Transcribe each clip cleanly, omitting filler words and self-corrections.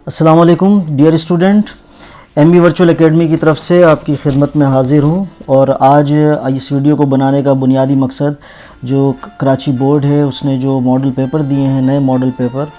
अस्सलाम वालेकुम dear student, MB virtual academy की तरफ से आपकी खिदमत में हाज़िर हूँ। और आज इस वीडियो को बनाने का बुनियादी मकसद जो कराची बोर्ड है उसने जो मॉडल पेपर दिए हैं, नए मॉडल पेपर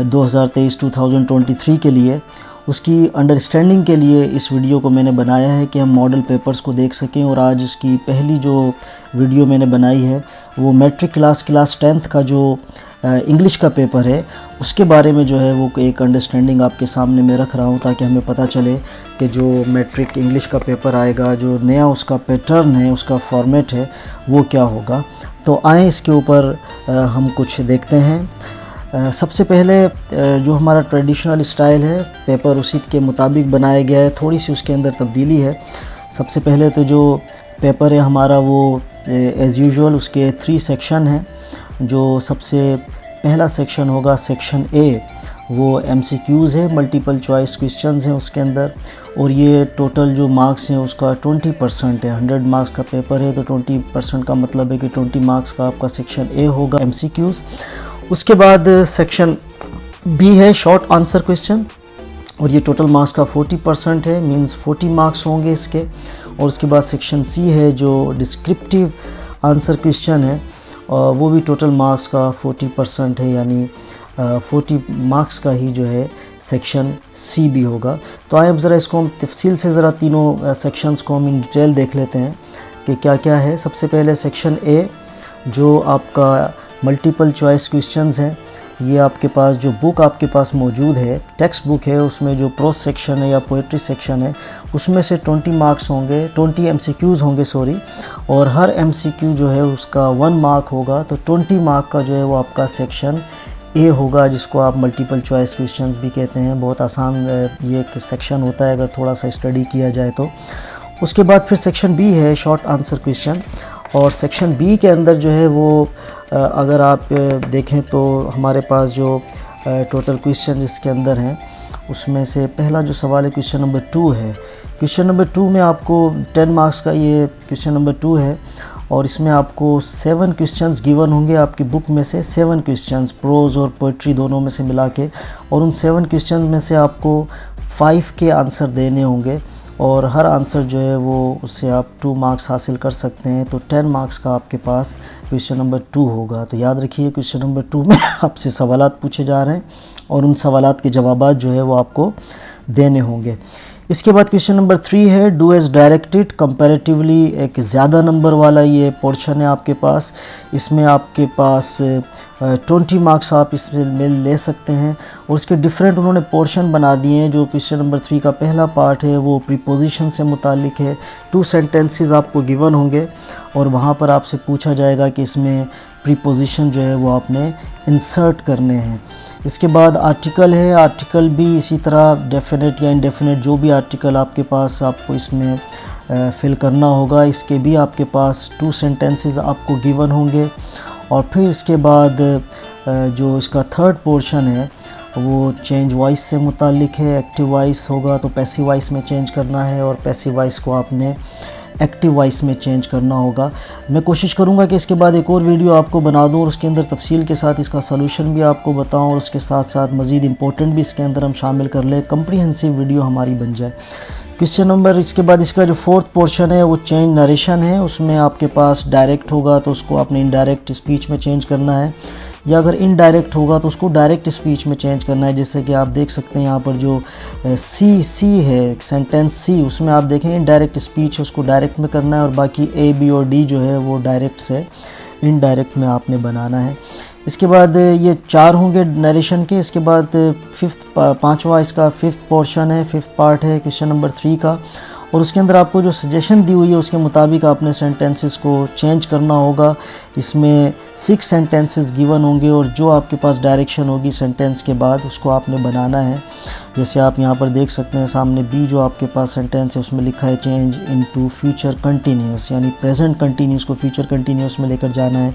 2023-2023 के लिए, उसकी अंडरस्टैंडिंग के लिए इस वीडियो को मैंने बनाया है कि हम मॉडल पेपर्स को देख सकें। और आज उसकी पहली जो वीडियो मैंने बनाई है वो मैट्रिक क्लास 10th का जो इंग्लिश का पेपर है उसके बारे में जो है वो एक अंडरस्टैंडिंग आपके सामने मैं रख रहा हूँ, ताकि हमें पता चले कि जो मैट्रिक इंग्लिश का पेपर आएगा, जो नया उसका पैटर्न है, उसका फॉर्मेट है, वो क्या होगा। तो आए इसके ऊपर हम कुछ देखते हैं। सबसे पहले जो हमारा ट्रेडिशनल स्टाइल है, पेपर उसी के मुताबिक बनाया गया है, थोड़ी सी उसके अंदर तब्दीली है। सबसे पहले तो जो पेपर है हमारा वो एज़ यूजुअल उसके 3 सेक्शन हैं। जो सबसे पहला सेक्शन होगा सेक्शन ए, वो MCQs है, मल्टीपल चॉइस क्वेश्चंस हैं उसके अंदर। और ये टोटल जो मार्क्स हैं उसका 20% है। 100 मार्क्स का पेपर है तो 20% का मतलब है कि 20 मार्क्स का आपका सेक्शन ए होगा MCQs। उसके बाद सेक्शन बी है शॉर्ट आंसर क्वेश्चन, और ये टोटल मार्क्स का 40% है, मींस 40 मार्क्स होंगे इसके। और उसके बाद सेक्शन सी है जो डिस्क्रिप्टिव आंसर क्वेश्चन है, वो भी टोटल मार्क्स का 40% है, यानी 40 मार्क्स का ही जो है सेक्शन सी भी होगा। तो आए अब ज़रा इसको हम तफसील से ज़रा तीनों सेक्शंस को हम इन डिटेल देख लेते हैं कि क्या क्या है। सबसे पहले सेक्शन ए जो आपका मल्टीपल चॉइस क्वेश्चंस हैं, ये आपके पास जो बुक आपके पास मौजूद है, टेक्स्ट बुक है, उसमें जो प्रोज सेक्शन है या पोइट्री सेक्शन है उसमें से 20 मार्क्स होंगे, 20 MCQs होंगे सॉरी। और हर MCQ जो है उसका 1 मार्क होगा, तो 20 मार्क का जो है वो आपका सेक्शन ए होगा, जिसको आप मल्टीपल चॉइस क्वेश्चंस भी कहते हैं। बहुत आसान ये एक सेक्शन होता है अगर थोड़ा सा स्टडी किया जाए तो। उसके बाद फिर सेक्शन बी है शॉर्ट आंसर क्वेश्चन, और सेक्शन बी के अंदर जो है वो अगर आप देखें तो हमारे पास जो टोटल क्वेश्चन इसके अंदर हैं उसमें से पहला जो सवाल है क्वेश्चन नंबर 2 है। क्वेश्चन नंबर 2 में आपको 10 मार्क्स का ये क्वेश्चन नंबर 2 है, और इसमें आपको 7 क्वेश्चंस गिवन होंगे आपकी बुक में से, 7 क्वेश्चंस प्रोज और पोइट्री दोनों में से मिला के। और उन 7 क्वेश्चन में से आपको 5 के आंसर देने होंगे, और हर आंसर जो है वो उससे आप 2 मार्क्स हासिल कर सकते हैं। तो 10 मार्क्स का आपके पास क्वेश्चन नंबर 2 होगा। तो याद रखिए क्वेश्चन नंबर 2 में आपसे सवालात पूछे जा रहे हैं और उन सवालात के जवाबात जो है वो आपको देने होंगे। इसके बाद क्वेश्चन नंबर 3 है डू एज डायरेक्टेड, कंपैरेटिवली एक ज़्यादा नंबर वाला ये पोर्शन है आपके पास। इसमें आपके पास 20 मार्क्स आप इसमें ले सकते हैं, और उसके डिफरेंट उन्होंने पोर्शन बना दिए हैं। जो क्वेश्चन नंबर 3 का पहला पार्ट है वो प्रीपोजिशन से मुतालिक है। 2 सेंटेंसेस आपको गिवन होंगे और वहाँ पर आपसे पूछा जाएगा कि इसमें प्रीपोजिशन जो है वो आपने इंसर्ट करने हैं। इसके बाद आर्टिकल है, आर्टिकल भी इसी तरह डेफिनेट या इनडेफिनेट जो भी आर्टिकल आपके पास आपको इसमें फिल करना होगा। इसके भी आपके पास 2 सेंटेंसेस आपको गिवन होंगे। और फिर इसके बाद जो इसका थर्ड पोर्शन है वो चेंज वॉइस से मुतालिक है। एक्टिव वॉइस होगा तो पैसिव वॉइस में चेंज करना है, और पैसिव वॉइस को आपने एक्टिव वॉइस में चेंज करना होगा। मैं कोशिश करूंगा कि इसके बाद एक और वीडियो आपको बना दूं और उसके अंदर तफसील के साथ इसका सलूशन भी आपको बताऊं, और उसके साथ साथ मज़ीद इंपॉर्टेंट भी इसके अंदर हम शामिल कर लें, कम्प्रीहेंसिव वीडियो हमारी बन जाए। क्वेश्चन नंबर इसके बाद इसका जो 4th पोर्शन है वो चेंज नरेशन है। उसमें आपके पास डायरेक्ट होगा तो उसको आपने इनडायरेक्ट स्पीच में चेंज करना है, या अगर इनडायरेक्ट होगा तो उसको डायरेक्ट स्पीच में चेंज करना है। जैसे कि आप देख सकते हैं यहाँ पर जो सी है सेंटेंस सी, उसमें आप देखें इनडायरेक्ट स्पीच उसको डायरेक्ट में करना है, और बाकी A, B और D जो है वो डायरेक्ट से इनडायरेक्ट में आपने बनाना है। इसके बाद ये 4 होंगे नरेशन के। इसके बाद पाँचवा इसका 5th पोर्शन है, 5th पार्ट है क्वेश्चन नंबर 3 का, और उसके अंदर आपको जो सजेशन दी हुई है उसके मुताबिक आपने सेंटेंसेस को चेंज करना होगा। इसमें 6 सेंटेंसेस गिवन होंगे, और जो आपके पास डायरेक्शन होगी सेंटेंस के बाद उसको आपने बनाना है। जैसे आप यहाँ पर देख सकते हैं सामने बी जो आपके पास सेंटेंस है उसमें लिखा है चेंज इनटू फ्यूचर कंटिन्यूस, यानी प्रेजेंट कंटिन्यूस को फ्यूचर कंटिन्यूस में लेकर जाना है।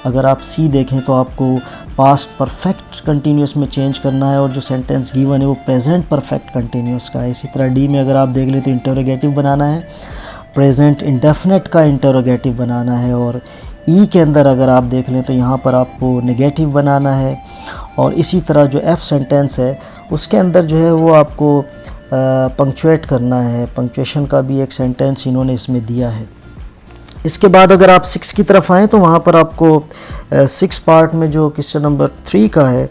अगर आप सी देखें तो आपको पास्ट परफेक्ट कंटिन्यूस में चेंज करना है, और जो सेंटेंस गिवन है वो प्रेजेंट परफेक्ट कंटिन्यूस का है। इसी तरह डी में अगर आप देख लें तो इंटरोगेटिव बनाना है, प्रेजेंट इंडेफिनेट का इंटरोगेटिव बनाना है, और ई के अंदर अगर आप देख लें तो यहाँ पर आपको नेगेटिव बनाना है, और इसी तरह जो एफ सेंटेंस है उसके अंदर जो है वो आपको पंक्चुएट करना है। पंक्चुएशन का भी एक सेंटेंस इन्होंने इसमें दिया है। इसके बाद अगर आप 6 की तरफ आएँ तो वहाँ पर आपको 6 पार्ट में जो क्वेश्चन नंबर 3 का है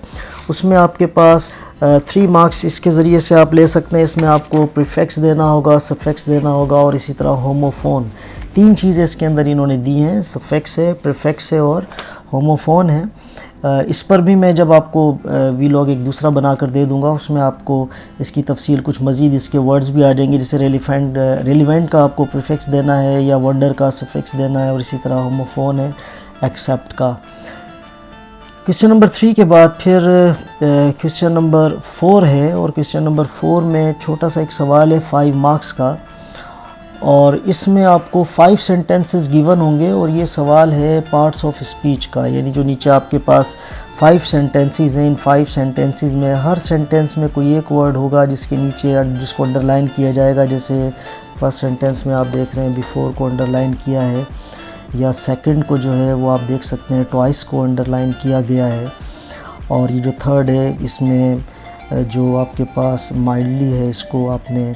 उसमें आपके पास 3 मार्क्स इसके ज़रिए से आप ले सकते हैं। इसमें आपको प्रीफिक्स देना होगा, सफिक्स देना होगा और इसी तरह होमोफोन। 3 चीज़ें इसके अंदर इन्होंने दी हैं, सफिक्स है, प्रीफिक्स है और होमोफोन है। इस पर भी मैं जब आपको वीलॉग एक दूसरा बना कर दे दूंगा, उसमें आपको इसकी तफसील कुछ मज़ीद इसके वर्ड्स भी आ जाएंगे, जैसे रेलिवेंट का आपको प्रीफिक्स देना है या वंडर का सफिक्स देना है, और इसी तरह होमोफोन है एक्सेप्ट का। क्वेश्चन नंबर 3 के बाद फिर क्वेश्चन नंबर 4 है, और क्वेश्चन नंबर 4 में छोटा सा एक सवाल है 5 मार्क्स का, और इसमें आपको 5 सेंटेंसेस गिवन होंगे, और ये सवाल है पार्ट्स ऑफ स्पीच का, यानी जो नीचे आपके पास 5 सेंटेंसेस हैं, इन 5 सेंटेंसेस में हर सेंटेंस में कोई एक वर्ड होगा जिसके नीचे जिसको अंडरलाइन किया जाएगा। जैसे फर्स्ट सेंटेंस में आप देख रहे हैं बिफोर को अंडरलाइन किया है, या सेकंड को जो है वो आप देख सकते हैं ट्वाइस को अंडरलाइन किया गया है, और ये जो थर्ड है इसमें जो आपके पास माइल्डली है इसको आपने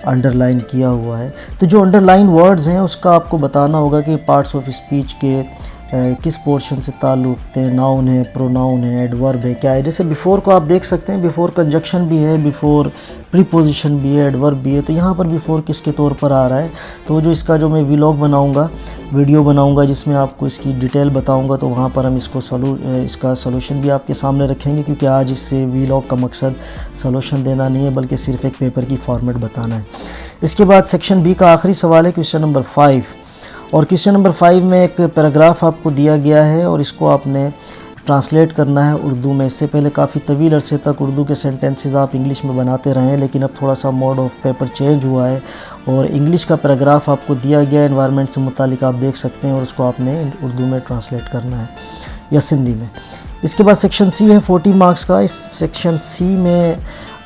अंडरलाइन किया हुआ है। तो जो अंडरलाइन वर्ड्स हैं उसका आपको बताना होगा कि पार्ट्स ऑफ स्पीच के किस पोर्शन से ताल्लुक़ हैं, नाउन है, प्रोनाउन है, एडवर्ब है, क्या है। जैसे बिफोर को आप देख सकते हैं, बिफोर कंजक्शन भी है, बिफोर प्रीपोजिशन भी है, एडवर्ब भी है। तो यहाँ पर बिफोर किसके तौर पर आ रहा है, तो जो इसका जो मैं व्लॉग बनाऊँगा, वीडियो बनाऊँगा जिसमें आपको इसकी डिटेल बताऊँगा, तो वहाँ पर हम इसका सलूशन भी आपके सामने रखेंगे, क्योंकि आज इससे व्लॉग का मकसद सलूशन देना नहीं है बल्कि सिर्फ एक पेपर की फॉर्मेट बताना है। इसके बाद सेक्शन बी का आखिरी सवाल है क्वेश्चन नंबर 5, और क्वेश्चन नंबर 5 में एक पैराग्राफ आपको दिया गया है और इसको आपने ट्रांसलेट करना है उर्दू में। इससे पहले काफ़ी तवील अरसे तक उर्दू के सेंटेंसेस आप इंग्लिश में बनाते रहे हैं, लेकिन अब थोड़ा सा मोड ऑफ पेपर चेंज हुआ है और इंग्लिश का पैराग्राफ आपको दिया गया है, एनवायरनमेंट से मुतालिक आप देख सकते हैं, और उसको आपने उर्दू में ट्रांसलेट करना है या सिंधी में। इसके बाद सेक्शन सी है 40 मार्क्स का। इस सेक्शन सी में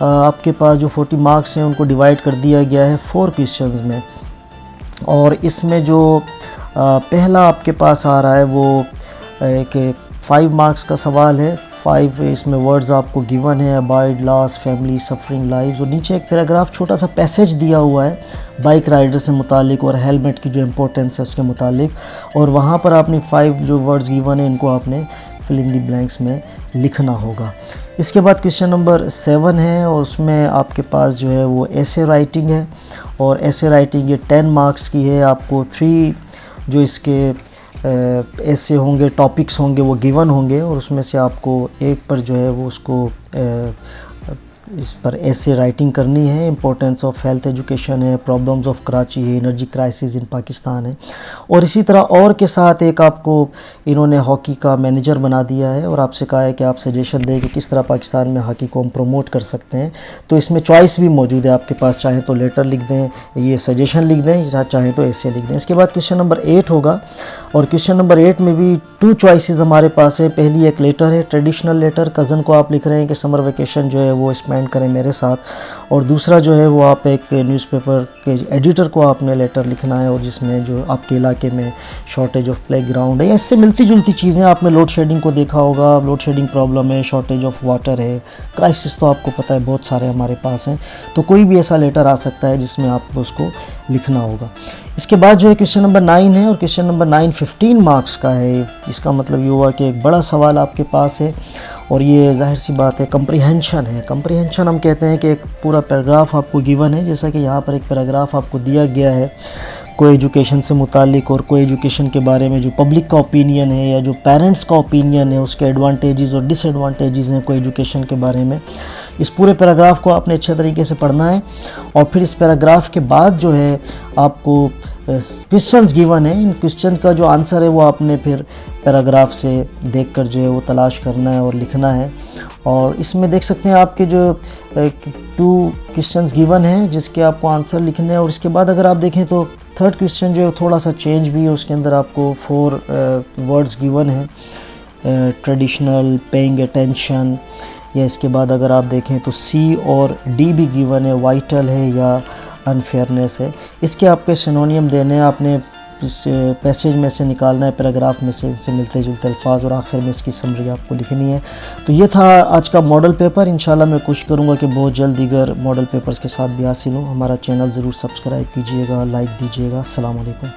आपके पास जो 40 मार्क्स हैं उनको डिवाइड कर दिया गया है 4 क्वेश्चंस में, और इसमें जो पहला आपके पास आ रहा है वो एक 5 मार्क्स का सवाल है। 5 इसमें वर्ड्स आपको गिवन है, abide, loss, family, suffering, lives, और नीचे एक पैराग्राफ छोटा सा पैसेज दिया हुआ है बाइक राइडर से मुतालिक और हेलमेट की जो इम्पोर्टेंस है उसके मुतालिक, और वहाँ पर आपने 5 जो वर्ड्स गिवन है इनको आपने फिल इन द ब्लैंक्स में लिखना होगा। इसके बाद क्वेश्चन नंबर 7 है, और उसमें आपके पास जो है वो ऐसे राइटिंग है, और ऐसे राइटिंग ये 10 मार्क्स की है। आपको 3 जो इसके ऐसे होंगे, टॉपिक्स होंगे, वो गिवन होंगे, और उसमें से आपको एक पर जो है वो उसको इस पर ऐसे राइटिंग करनी है। इंपॉर्टेंस ऑफ हेल्थ एजुकेशन है, प्रॉब्लम्स ऑफ कराची है, एनर्जी क्राइसिस इन पाकिस्तान है, और इसी तरह और के साथ एक आपको इन्होंने हॉकी का मैनेजर बना दिया है, और आपसे कहा है कि आप सजेशन दें कि किस तरह पाकिस्तान में हॉकी को हम प्रमोट कर सकते हैं। तो इसमें चॉइस भी मौजूद है आपके पास, चाहे तो लेटर लिख दें, ये सजेशन लिख दें, या चाहें तो ऐसे लिख दें। इसके बाद क्वेश्चन नंबर 8 होगा, और क्वेश्चन नंबर 8 में भी 2 चॉइसेस हमारे पास है। पहली एक लेटर है, ट्रेडिशनल लेटर, कज़न को आप लिख रहे हैं कि समर वेकेशन जो है वो स्पेंड करें मेरे साथ, और दूसरा जो है वो आप एक न्यूज़पेपर के एडिटर को आपने लेटर लिखना है, और जिसमें जो आपके इलाके में शॉर्टेज ऑफ प्लेग्राउंड है या इससे मिलती जुलती चीज़ें, आपने लोड शेडिंग को देखा होगा, लोड शेडिंग प्रॉब्लम है, शॉर्टेज ऑफ वाटर है, क्राइसिस तो आपको पता है बहुत सारे हमारे पास हैं, तो कोई भी ऐसा लेटर आ सकता है जिसमें आपको उसको लिखना होगा। इसके बाद जो है क्वेश्चन नंबर 9 है, और क्वेश्चन नंबर 9 15 मार्क्स का है। इसका मतलब ये हुआ कि एक बड़ा सवाल आपके पास है, और ये जाहिर सी बात है कंप्रीहेंशन है। कंप्रीहेंशन हम कहते हैं कि एक पूरा पैराग्राफ आपको गिवन है, जैसा कि यहाँ पर एक पैराग्राफ आपको दिया गया है को एजुकेशन से मुतालिक, और को एजुकेशन के बारे में जो पब्लिक का ओपिनियन है या जो पेरेंट्स का ओपिनियन है, उसके एडवांटेजेस और डिसएडवांटेजेस हैं को एजुकेशन के बारे में। इस पूरे पैराग्राफ को आपने अच्छे तरीके से पढ़ना है, और फिर इस पैराग्राफ के बाद जो है आपको क्वेश्चंस गिवन है, इन क्वेश्चन का जो आंसर है वो आपने फिर पैराग्राफ से देखकर जो है वो तलाश करना है और लिखना है। और इसमें देख सकते हैं आपके जो 2 क्वेश्चंस गिवन हैं जिसके आपको आंसर लिखने हैं, और इसके बाद अगर आप देखें तो थर्ड क्वेश्चन जो है थोड़ा सा चेंज भी है, उसके अंदर आपको 4 वर्ड्स गिवन हैं, ट्रेडिशनल, पेइंग अटेंशन, या इसके बाद अगर आप देखें तो सी और डी भी गिवन है, वाइटल है या अनफेयरनेस है। इसके आपके सिनोनियम देने हैं, आपने पैसेज में से निकालना है, पैराग्राफ में से इनसे मिलते जुलते अल्फाज, और आखिर में इसकी समरी आपको लिखनी है। तो ये था आज का मॉडल पेपर। इंशाल्लाह मैं कोशिश करूँगा कि बहुत जल्द दीगर मॉडल पेपर्स के साथ भी हासिल हूँ। हमारा चैनल ज़रूर सब्सक्राइब कीजिएगा, लाइक दीजिएगा। अस्सलाम वालेकुम।